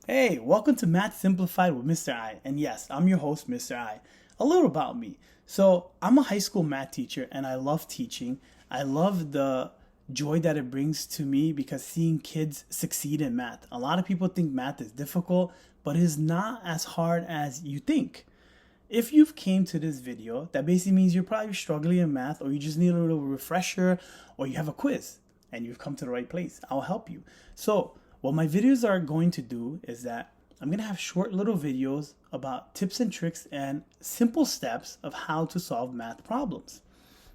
Hey, welcome to Math Simplified with Mr. I. And yes, I'm your host, Mr. I. A little about me. So, I'm a high school math teacher and I love teaching. I love the joy that it brings to me because seeing kids succeed in math. A lot of people think math is difficult, but it is not as hard as you think. If you've came to this video, that basically means you're probably struggling in math or you just need a little refresher or you have a quiz and you've come to the right place. I'll help you. So what my videos are going to do is that I'm going to have short little videos about tips and tricks and simple steps of how to solve math problems.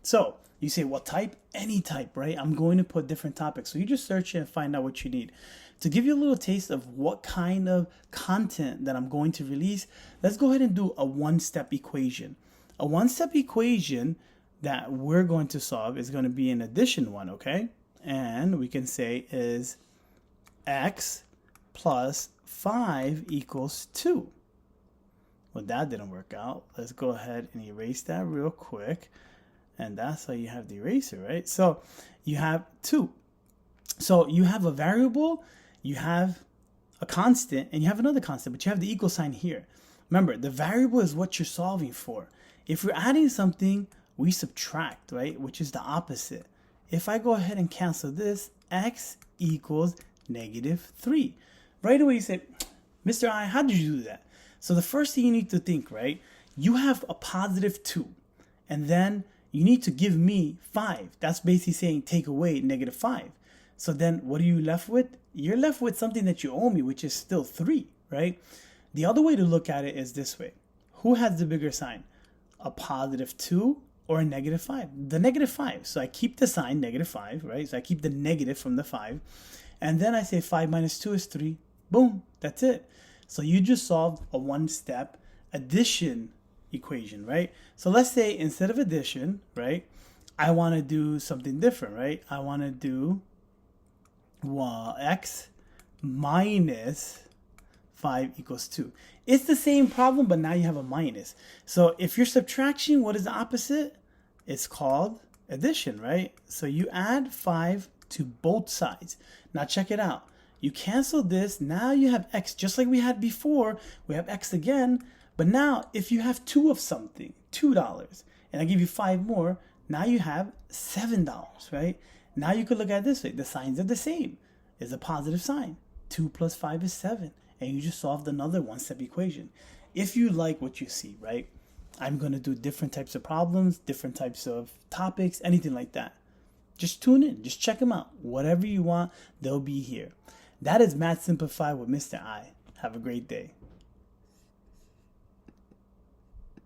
So you say, what type? Any type, right? I'm going to put different topics. So you just search it and find out what you need. To give you a little taste of what kind of content that I'm going to release, let's go ahead and do a one-step equation. A one-step equation that we're going to solve is going to be an addition one, okay? And we can say is x plus 5 equals 2. Well, that didn't work out. Let's go ahead and erase that real quick. And that's how you have the eraser, right? So you have 2. So you have a variable, you have a constant, and you have another constant, but you have the equal sign here. Remember, the variable is what you're solving for. If we're adding something, we subtract, right? Which is the opposite. If I go ahead and cancel this, x equals -3. Right away you say, Mr. I, how did you do that? So the first thing you need to think, right? You have a positive 2, and then you need to give me 5. That's basically saying take away -5. So then what are you left with? You're left with something that you owe me, which is still 3, right? The other way to look at it is this way. Who has the bigger sign? A positive 2 or a -5? The -5. So I keep the sign -5, right? So I keep the negative from the 5. And then I say 5 minus 2 is 3. Boom, that's it. So you just solved a one-step addition equation, right? So let's say instead of addition, right, I want to do something different, right? I want to do x minus 5 equals 2. It's the same problem, but now you have a minus. So if you're subtraction, what is the opposite? It's called addition, right? So you add 5 to both sides. Now check it out. You cancel this. Now you have x just like we had before. We have x again. But now if you have 2 of something, $2, and I give you 5 more, now you have $7, right? Now you could look at it this way. The signs are the same. It's a positive sign. 2 plus 5 is 7. And you just solved another one-step equation. If you like what you see, right? I'm going to do different types of problems, different types of topics, anything like that. Just tune in. Just check them out. Whatever you want, they'll be here. That is Math Simplified with Mr. I. Have a great day.